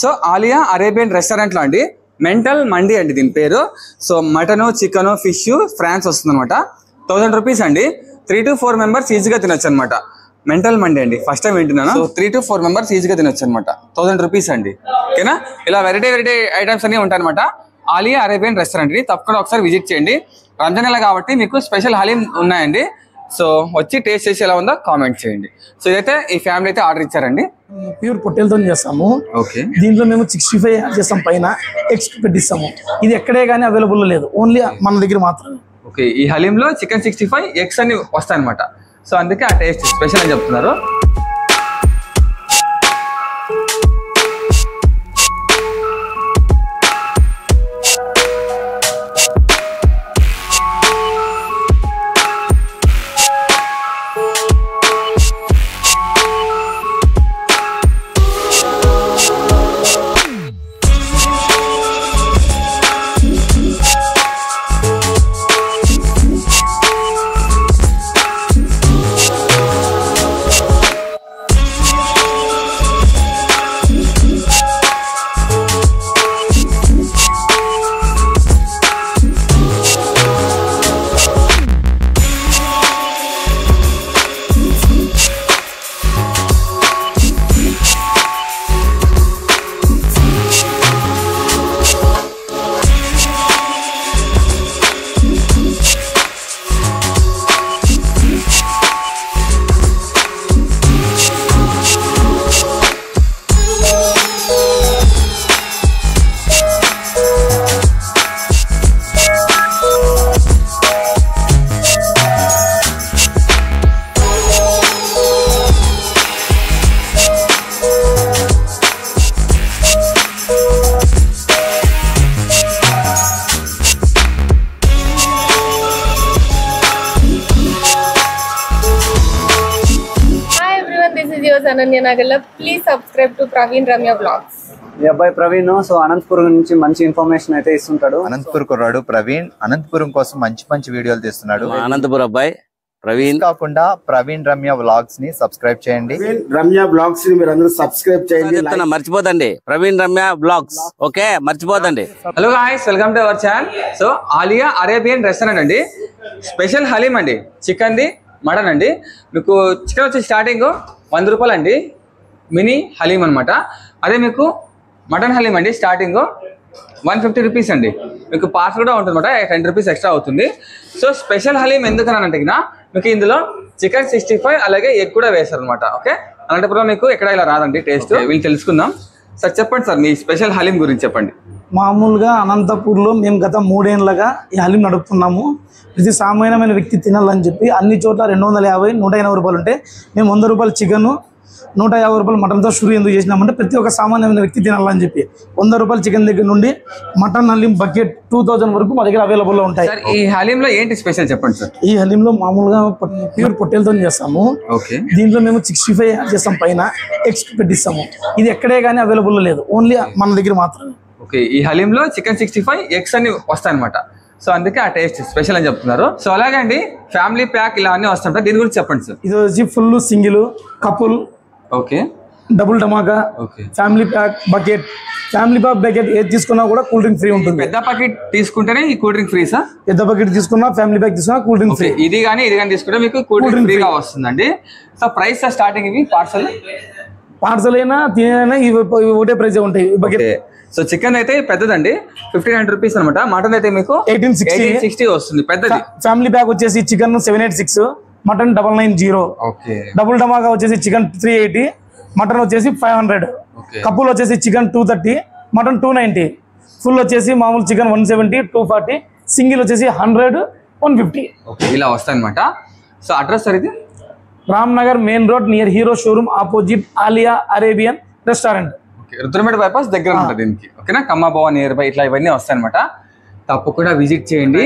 So Alia Arabian restaurant లో అండి mental మండి అండి దీని పేరు. So mutton, chicken, fish France వస్తుంది అనమాట. 1000 రూపీస్ అండి. 3 to 4 మెంబర్స్ ఈజీగా తినొచ్చు అనమాట. మెంటల్ మండి అండి, ఫస్ట్ టైం వింటున్నాను. సో 3 to 4 మెంబర్స్ ఈజీగా తినొచ్చు అనమాట. 1000 రూపీస్ అండి. ఓకేనా? ఇలా వెరైటీ ఐటమ్స్ అన్ని ఉంటాయి అనమాట. ఆలియా అరేబియన్ రెస్టారెంట్ ని తప్పకుండా ఒకసారి విజిట్ చేయండి. రంజాన్ నెల కాబట్టి మీకు స్పెషల్ హలీం ఉన్నాయండి. సో వచ్చి టేస్ట్ చేసి ఎలా ఉందో కామెంట్ చేయండి. సో ఇదైతే ఈ ఫ్యామిలీ అయితే ఆర్డర్ ఇచ్చారండి. ప్యూర్ పొట్టేలతో చేస్తాము. ఓకే, దీంట్లో మేము 65 యాడ్ చేస్తాం, పైన ఎగ్స్ పెట్టిస్తాము. ఇది ఎక్కడే కానీ అవైలబుల్ లేదు, ఓన్లీ మన దగ్గర మాత్రమే. ఓకే, ఈ హలీంలో చికెన్ 65 ఎగ్స్ అన్ని వస్తాయి అనమాట. సో అందుకే ఆ టేస్ట్ స్పెషల్ అని చెప్తున్నారు. Please subscribe to Praveen Ramya Vlogs. ఈ అబ్బాయి ప్రవీణ్. సో అనంతపురం నుంచి మంచి ఇన్ఫర్మేషన్ అయితే ఇస్తుంటాడు. అనంతపురం కుర్రాడు ప్రవీణ్ అనంతపురం కోసం మంచి వీడియోలు తీస్తున్నాడు. అనంతపురం అబ్బాయి ప్రవీణ్. కాకుండా ప్రవీణ్ రమ్య వ్లాగ్స్ ని సబ్స్క్రైబ్ చేయండి. రమ్య వ్లాగ్స్ ని మీరు అందరూ సబ్స్క్రైబ్ చేయండి. మర్చిపోదండి ప్రవీణ్ రమ్య వ్లాగ్స్. ఓకే, మర్చిపోదండి. Hello guys, welcome to our channel. So Alia Arabian restaurant అండి. స్పెషల్ హలీం అండి, చికెన్ ది, మటన్ అండి. మీకు చికెన్ వచ్చి స్టార్టింగ్ 100 రూపాయలు అండి, మినీ హలీం అనమాట. అదే మీకు మటన్ హలీం అండి స్టార్టింగ్ 150 రూపీస్ అండి. మీకు పార్సల్ కూడా ఉంటుంది అనమాట, 10 రూపీస్ ఎక్స్ట్రా అవుతుంది. సో స్పెషల్ హలీం ఎందుకని అంటే మీకు ఇందులో చికెన్ 65 అలాగే ఎగ్ కూడా వేస్తారు అనమాట. ఓకే, అలాంటప్పుడు మీకు ఎక్కడ ఇలా రాదండి టేస్ట్. వీళ్ళు తెలుసుకుందాం. సార్ చెప్పండి సార్, మీ స్పెషల్ హలీం గురించి చెప్పండి. మామూలుగా అనంతపూర్లో మేము గత 3 ఏళ్ళగా ఈ హలీం నడుపుతున్నాము. ప్రతి సామాన్యమైన వ్యక్తి తినాలని చెప్పి అన్ని చోట్ల 250, 180 రూపాయలు ఉంటే మేము 100 రూపాయలు చికెన్, 150 రూపాయలు మటన్తో షురూ ఎందుకు చేసినామంటే ప్రతి ఒక్క సామాన్యమైన వ్యక్తి తినాలని చెప్పి 100 రూపాయలు చికెన్ దగ్గర నుండి మటన్ హలీం బకెట్ 2000 వరకు మా దగ్గర అవైలబుల్లో ఉంటాయి. ఈ హలీంలో ఏంటి స్పెషల్ చెప్పండి సార్. ఈ హలీంలో మామూలుగా ప్యూర్ పొట్టేలతో చేస్తాము. ఓకే, దీంట్లో మేము 65 యాడ్ చేస్తాం, పైన ఎగ్స్ పెట్టిస్తాము. ఇది ఎక్కడే కానీ అవైలబుల్ లేదు, ఓన్లీ మన దగ్గర మాత్రమే. ఓకే, ఈ హలీంలో చికెన్ 65 ఎగ్స్ అన్ని వస్తాయి అనమాట. సో అందుకే ఆ టేస్ట్ స్పెషల్ అని చెప్తున్నారు. సో అలాగే అండి ఫ్యామిలీ ప్యాక్ ఇలా అన్ని వస్తుంటాయి, దీని గురించి చెప్పండి సార్. ఇది వచ్చి full single, couple, okay, double ధమాకా, family pack, bucket. Family pack bucket ఏది తీసుకున్నా కూడా కూల్ డ్రింక్ ఫ్రీ ఉంటుంది. పెద్ద ప్యాకెట్ తీసుకుంటేనే ఈ కూల్ డ్రింక్ ఫ్రీ సార్. పెద్ద ప్యాకెట్ తీసుకున్నా, ఫ్యామిలీ ప్యాక్ తీసుకున్నా కూల్ డ్రింక్ ఫ్రీ. ఇది కానీ తీసుకుంటే మీకు కూల్ డ్రింక్ ఫ్రీగా వస్తుందండి. సో ప్రైస్ స్టార్టింగ్ ఇవి పార్సల్ అయినా తినైనా ఇవి ఒకటే ప్రైస్ ఉంటాయి బకెట్. సో చికెన్ అయితే పెద్దదండి 1500 రూపీస్ అనమాట. మటన్ అయితే మీకు 1860 వస్తుంది పెద్దది. ఫ్యామిలీ ప్యాక్ వచ్చేసి చికెన్ 786, మటన్ 990. ఓకే, డబుల్ ధమాకా వచ్చేసి చికెన్ 380, మటన్ వచ్చేసి 500. కపుల్ వచ్చేసి చికెన్ 230, మటన్ 290. ఫుల్ వచ్చేసి మామూలు చికెన్ 170, 240. సింగిల్ వచ్చేసి 100, 150. ఓకే, ఇలా వస్తాయి అనమాట. సో అడ్రస్ సార్ ఇది Ramnagar main road near Hero showroom opposite Aliya Arabian restaurant. Rudrameta bypass దగ్గర ఉంటుంది దీనికి. ఓకేనా, కమ్మాబావ నియర్ బై ఇట్లా ఇవన్నీ వస్తాయి అనమాట. తప్పకుండా విజిట్ చేయండి.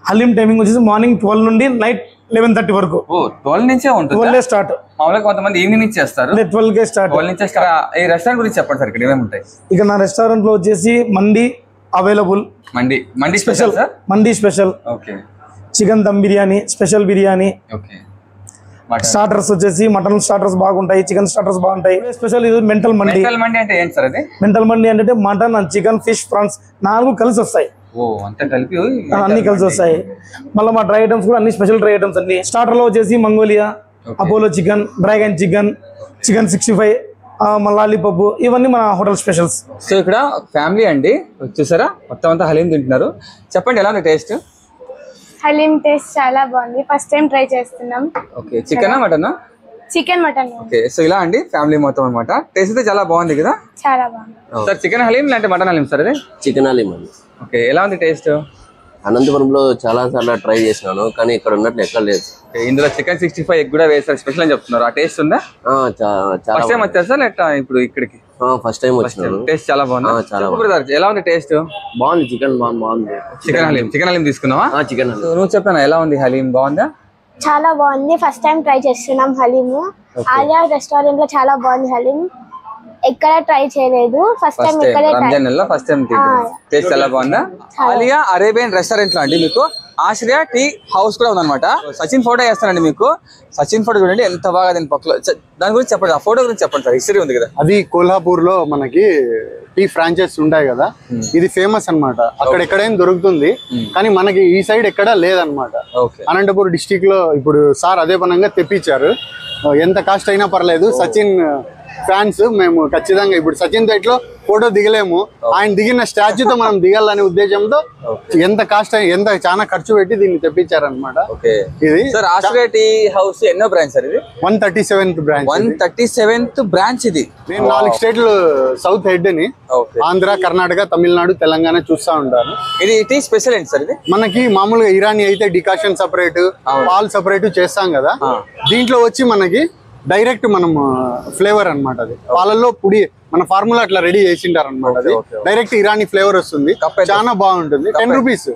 హలీం టైమింగ్ వచ్చేసి మార్నింగ్ 12 నుండి నైట్ 11:30 వరకు. 12 నుంచే ఉంటుంది. 12 స్టార్ట్. మామూలుగా కొంతమంది ఈవినింగ్ నుంచి చేస్తారు. 12 స్టార్ట్. 12 నుంచే స్టార్ట్. ఈ రెస్టారెంట్ గురించి చెప్పండి సార్, ఇక్కడ ఏమేమి ఉంటాయి? ఇక నా రెస్టారెంట్ లో వచ్చేసి mandi available. Mandi special sir. Mandi special. Okay, chicken dum biryani, special biryani. Okay, starters వచ్చేసి మటన్ స్టార్టర్స్ బాగుంటాయి, చికెన్ స్టార్టర్స్ బాగుంటాయి. స్పెషల్ ఇది మెంటల్ మండి. మెంటల్ మండి అంటే ఏంటి సార్ అది? మెంటల్ మండి అంటే mutton and chicken, fish, prawns 4 కలిసి వస్తాయి. అంతా కలిపి అన్ని కలిసి వస్తాయి. మళ్ళీ మా డ్రై ఐటమ్స్ కూడా అన్ని స్పెషల్ డ్రై ఐటమ్స్ అన్ని. స్టార్టర్ లో వచ్చేసి Mongolia, Apollo chicken, dragon chicken, chicken 65, lollipop, ఇవన్నీ మన హోటల్ స్పెషల్స్. సో ఇక్కడ ఫ్యామిలీ అండి చూసారా, మొత్తం అంతా హలీం తింటున్నారు. చెప్పండి ఎలా ఉంది టేస్ట్? హలీం టేస్ట్ చాలా బాగుంది, ఫస్ట్ టైం ట్రై చేస్తున్నాం. ఓకే, చికెనా మటనా? Chicken mutton. ఓకే, సో ఇలా అండి ఫ్యామిలీ మొత్తం అనమాట. టేస్ట్ అయితే చాలా బాగుంది కదా? చాలా బాగుంది సార్. చికెన్ హలీం లేదంటే మటన్ హలీం సార్? అది చికెన్ హలీం అండి. ఓకే, ఎలా ఉంది టేస్ట్? అనంతపురంలో చాలా సార్లు ట్రై చేసినాను, కానీ ఇక్కడ ఉన్నట్లు ఎక్కడ లేదు. ఇందులో చికెన్ 65 ఎగ్ కూడా వేస్తారు స్పెషల్ అని చెప్తున్నారు. ఆ టేస్ట్ ఉందా? ఫస్ట్ టైం వచ్చారు సార్ లేక ఇప్పుడు ఇక్కడికి? ఫస్ట్ టైం వచ్చినాను. టేస్ట్ చాలా బాగుంది. చాలా బాగుంది. ఎలా ఉంది టేస్ట్? బాగుంది, చికెన్ బాగుంది. చికెన్ హలీం తీసుకున్నావా? చికెన్ హలీం. నువ్వు చెప్పాను ఎలా ఉంది హలీం? బాగుందా? చాలా బాగుంది, ఫస్ట్ టైం ట్రై చేస్తున్నాం హలీము. ఆలియా రెస్టారెంట్ లో చాలా బాగుంది హలీం, ఎక్కడ ట్రై చేయలేదు, ఫస్ట్ టైం ఇక్కడే. రంజాన్ నెలలో ఫస్ట్ టైం టేస్ట్ చాలా బాగుందా? ఆలియా అరేబియన్ రెస్టారెంట్ లో అండి మీకు ఆశ్రయ టీ హౌస్ కూడా ఉందన్నమాట. సచిన్ ఫోటో వేస్తానండి మీకు. సచిన్ ఫోటో చూడండి ఎంత బాగా దీని పక్కలో. దాని గురించి చెప్పండి, ఆ ఫోటో గురించి చెప్పండి సార్. హిస్టరీ ఉంది కదా. అది కోల్హాపూర్ లో మనకి టీ ఫ్రాంచైజ్ ఉంటాయి కదా, ఇది ఫేమస్ అన్నమాట. అక్కడ ఎక్కడైనా దొరుకుతుంది, కానీ మనకి ఈ సైడ్ ఎక్కడా లేదనమాట. అనంతపూర్ డిస్టిక్ లో ఇప్పుడు సార్ అదే పనంగా తెప్పించారు. ఎంత కాస్ట్ అయినా పర్లేదు, సచిన్ ఫ్యాన్స్ మేము ఖచ్చితంగా. ఇప్పుడు సచిన్ తైట్లో ఫోటో దిగలేము, ఆయన దిగిన స్టాచ్యూతో మనం దిగాలనే ఉద్దేశంతో ఎంత కాస్ట్ ఎంత చాలా ఖర్చు పెట్టి దీన్ని తెప్పించారనమాట. ఇది సార్ ఆశ్రయ టీ హౌస్ ఎన్నో బ్రాంచ్ సార్? ఇది 137th బ్రాంచ్. 137th బ్రాంచ్ ఇది. నేను 4 స్టేట్లు సౌత్ హెడ్ ని, ఆంధ్ర, కర్ణాటక, తమిళనాడు, తెలంగాణ చూస్తా ఉంటాను. ఇది టీ స్పెషల్ ఏంటి సార్? ఇది మనకి మామూలుగా ఇరానీ అయితే డికాషన్ సపరేట్, పాల్ సపరేట్ చేస్తాం కదా, దీంట్లో వచ్చి మనకి డైరెక్ట్ మనం ఫ్లేవర్ అన్నమాట. అది పాలల్లో పొడి మన ఫార్ములా అట్లా రెడీ చేసింటారు అనమాట. అది డైరెక్ట్ ఇరానీ ఫ్లేవర్ వస్తుంది, చాలా బాగుంటుంది. 10 రూపీస్.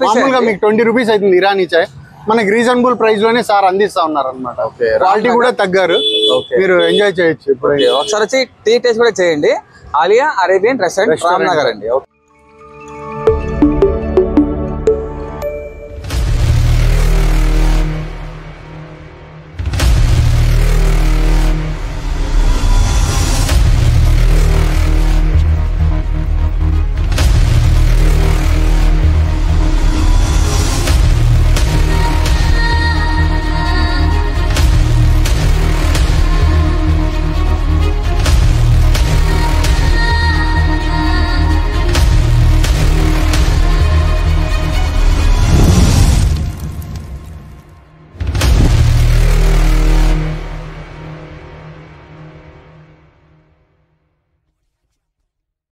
మామూలుగా మీకు 20 రూపీస్ అవుతుంది ఇరానీ చాయ్. మనకి రీజనబుల్ ప్రైస్ లోనే సార్ అందిస్తా ఉన్నారు అనమాట. క్వాలిటీ కూడా తగ్గారు, మీరు ఎంజాయ్ చేయొచ్చు. ఇప్పుడు ఒకసారి వచ్చి టీ టేస్ట్ కూడా చేయండి. ఆలియా అరేబియన్ రెస్టారెంట్ రామ్నగర్ అండి.